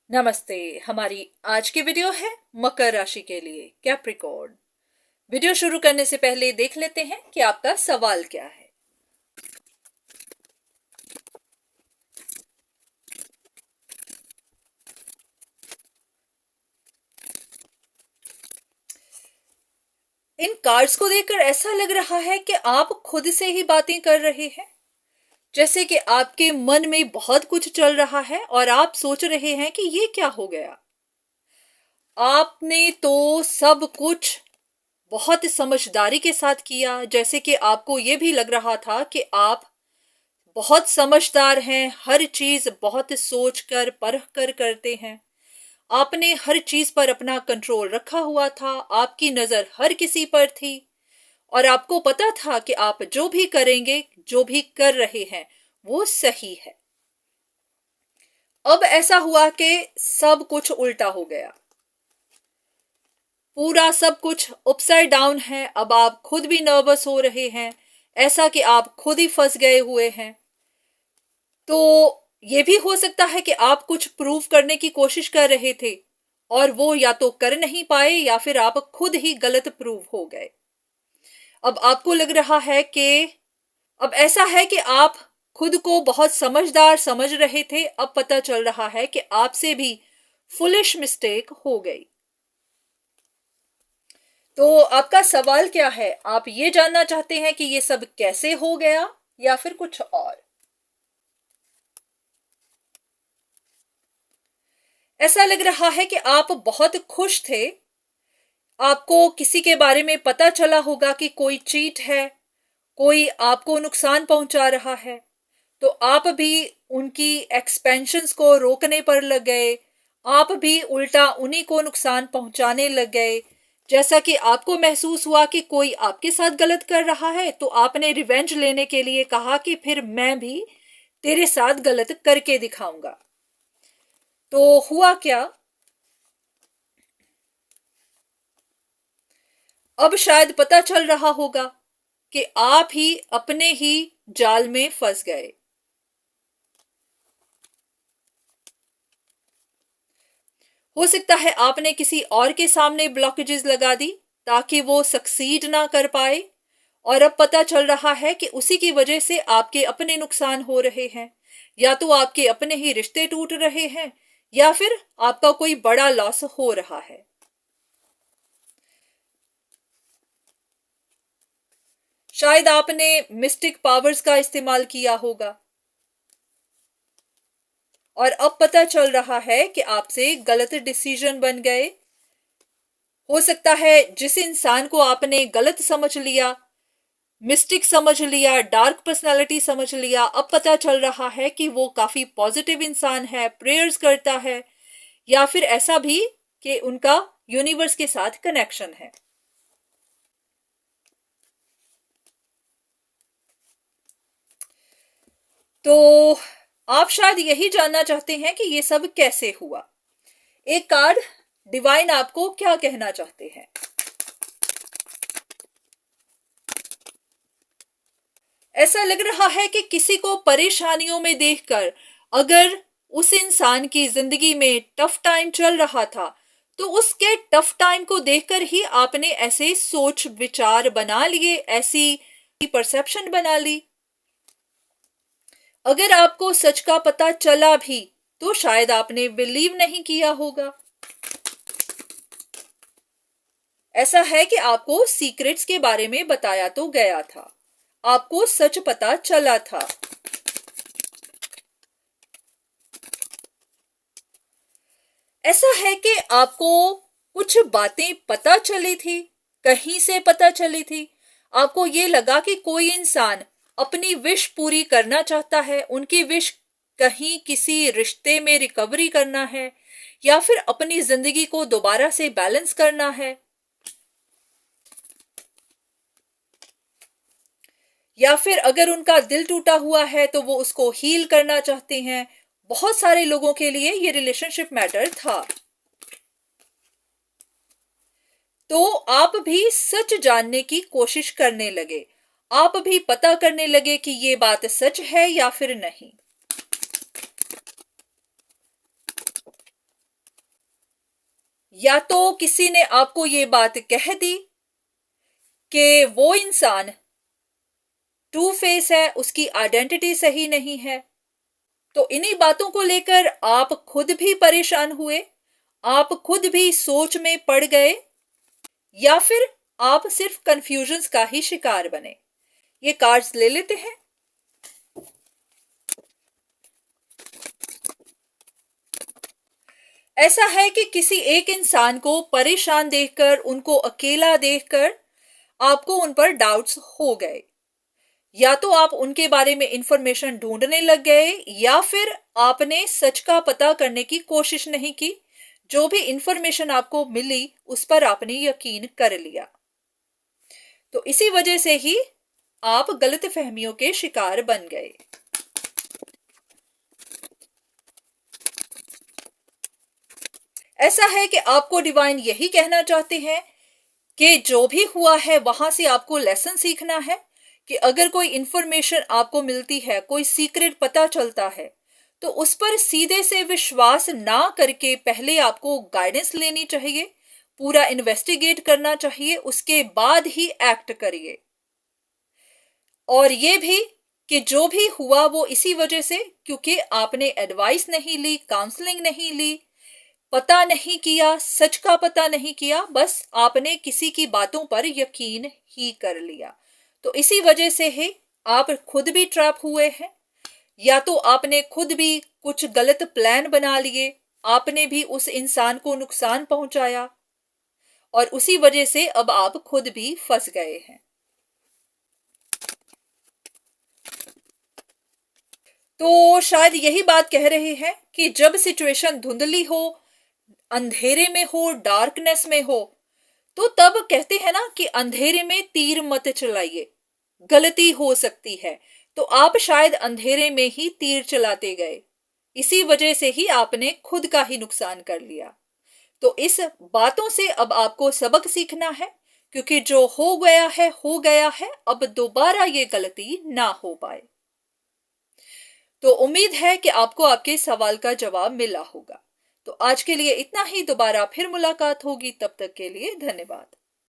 नमस्ते। हमारी आज की वीडियो है मकर राशि के लिए कैप्रिकॉर्न। वीडियो शुरू करने से पहले देख लेते हैं कि आपका सवाल क्या है। इन कार्ड्स को देखकर ऐसा लग रहा है कि आप खुद से ही बातें कर रहे हैं, जैसे कि आपके मन में बहुत कुछ चल रहा है और आप सोच रहे हैं कि ये क्या हो गया। आपने तो सब कुछ बहुत समझदारी के साथ किया, जैसे कि आपको ये भी लग रहा था कि आप बहुत समझदार हैं, हर चीज बहुत सोच कर परख कर करते हैं। आपने हर चीज पर अपना कंट्रोल रखा हुआ था, आपकी नजर हर किसी पर थी और आपको पता था कि आप जो भी करेंगे, जो भी कर रहे हैं, वो सही है। अब ऐसा हुआ कि सब कुछ उल्टा हो गया, पूरा सब कुछ अपसाइड डाउन है। अब आप खुद भी नर्वस हो रहे हैं, ऐसा कि आप खुद ही फंस गए हुए हैं। तो ये भी हो सकता है कि आप कुछ प्रूव करने की कोशिश कर रहे थे और वो या तो कर नहीं पाए या फिर आप खुद ही गलत प्रूव हो गए। अब आपको लग रहा है कि अब ऐसा है कि आप खुद को बहुत समझदार समझ रहे थे, अब पता चल रहा है कि आपसे भी फुलिश मिस्टेक हो गई। तो आपका सवाल क्या है? आप ये जानना चाहते हैं कि ये सब कैसे हो गया या फिर कुछ और? ऐसा लग रहा है कि आप बहुत खुश थे। आपको किसी के बारे में पता चला होगा कि कोई चीट है, कोई आपको नुकसान पहुंचा रहा है, तो आप भी उनकी एक्सपेंशंस को रोकने पर लग गए। आप भी उल्टा उन्हीं को नुकसान पहुंचाने लग गए। जैसा कि आपको महसूस हुआ कि कोई आपके साथ गलत कर रहा है, तो आपने रिवेंज लेने के लिए कहा कि फिर मैं भी तेरे साथ गलत करके दिखाऊंगा। तो हुआ क्या? अब शायद पता चल रहा होगा कि आप ही अपने ही जाल में फंस गए। हो सकता है आपने किसी और के सामने ब्लॉकेजेस लगा दी ताकि वो सक्सीड ना कर पाए, और अब पता चल रहा है कि उसी की वजह से आपके अपने नुकसान हो रहे हैं, या तो आपके अपने ही रिश्ते टूट रहे हैं या फिर आपका कोई बड़ा लॉस हो रहा है। शायद आपने मिस्टिक पावर्स का इस्तेमाल किया होगा और अब पता चल रहा है कि आपसे गलत डिसीजन बन गए। हो सकता है जिस इंसान को आपने गलत समझ लिया, मिस्टिक समझ लिया, डार्क पर्सनालिटी समझ लिया, अब पता चल रहा है कि वो काफी पॉजिटिव इंसान है, प्रेयर्स करता है, या फिर ऐसा भी कि उनका यूनिवर्स के साथ कनेक्शन है। तो आप शायद यही जानना चाहते हैं कि ये सब कैसे हुआ। एक कार्ड डिवाइन आपको क्या कहना चाहते हैं? ऐसा लग रहा है कि किसी को परेशानियों में देखकर, अगर उस इंसान की जिंदगी में टफ टाइम चल रहा था, तो उसके टफ टाइम को देखकर ही आपने ऐसे सोच विचार बना लिए, ऐसी परसेप्शन बना ली। अगर आपको सच का पता चला भी तो शायद आपने बिलीव नहीं किया होगा। ऐसा है कि आपको सीक्रेट्स के बारे में बताया तो गया था, आपको सच पता चला था। ऐसा है कि आपको कुछ बातें पता चली थी, कहीं से पता चली थी। आपको ये लगा कि कोई इंसान अपनी विश पूरी करना चाहता है, उनकी विश कहीं किसी रिश्ते में रिकवरी करना है या फिर अपनी जिंदगी को दोबारा से बैलेंस करना है, या फिर अगर उनका दिल टूटा हुआ है तो वो उसको हील करना चाहते हैं। बहुत सारे लोगों के लिए ये रिलेशनशिप मैटर था। तो आप भी सच जानने की कोशिश करने लगे, आप भी पता करने लगे कि ये बात सच है या फिर नहीं। या तो किसी ने आपको ये बात कह दी कि वो इंसान टू फेस है, उसकी आइडेंटिटी सही नहीं है। तो इन्हीं बातों को लेकर आप खुद भी परेशान हुए, आप खुद भी सोच में पड़ गए, या फिर आप सिर्फ कंफ्यूजन्स का ही शिकार बने। ये कार्ड्स ले लेते हैं। ऐसा है कि किसी एक इंसान को परेशान देखकर, उनको अकेला देखकर आपको उन पर डाउट्स हो गए। या तो आप उनके बारे में इंफॉर्मेशन ढूंढने लग गए, या फिर आपने सच का पता करने की कोशिश नहीं की। जो भी इंफॉर्मेशन आपको मिली उस पर आपने यकीन कर लिया। तो इसी वजह से ही आप गलत फहमियों के शिकार बन गए। ऐसा है कि आपको डिवाइन यही कहना चाहते हैं कि जो भी हुआ है वहां से आपको लेसन सीखना है कि अगर कोई इंफॉर्मेशन आपको मिलती है, कोई सीक्रेट पता चलता है, तो उस पर सीधे से विश्वास ना करके पहले आपको गाइडेंस लेनी चाहिए, पूरा इन्वेस्टिगेट करना चाहिए, उसके बाद ही एक्ट करिए। और ये भी कि जो भी हुआ वो इसी वजह से क्योंकि आपने एडवाइस नहीं ली, काउंसलिंग नहीं ली, पता नहीं किया, सच का पता नहीं किया, बस आपने किसी की बातों पर यकीन ही कर लिया। तो इसी वजह से ही आप खुद भी ट्रैप हुए हैं, या तो आपने खुद भी कुछ गलत प्लान बना लिए, आपने भी उस इंसान को नुकसान पहुंचाया, और उसी वजह से अब आप खुद भी फंस गए हैं। तो शायद यही बात कह रहे हैं कि जब सिचुएशन धुंधली हो, अंधेरे में हो, डार्कनेस में हो, तो तब कहते हैं ना कि अंधेरे में तीर मत चलाइए, गलती हो सकती है। तो आप शायद अंधेरे में ही तीर चलाते गए, इसी वजह से ही आपने खुद का ही नुकसान कर लिया। तो इस बातों से अब आपको सबक सीखना है, क्योंकि जो हो गया है हो गया है, अब दोबारा ये गलती ना हो पाए। तो उम्मीद है कि आपको आपके सवाल का जवाब मिला होगा। तो आज के लिए इतना ही, दोबारा फिर मुलाकात होगी, तब तक के लिए धन्यवाद।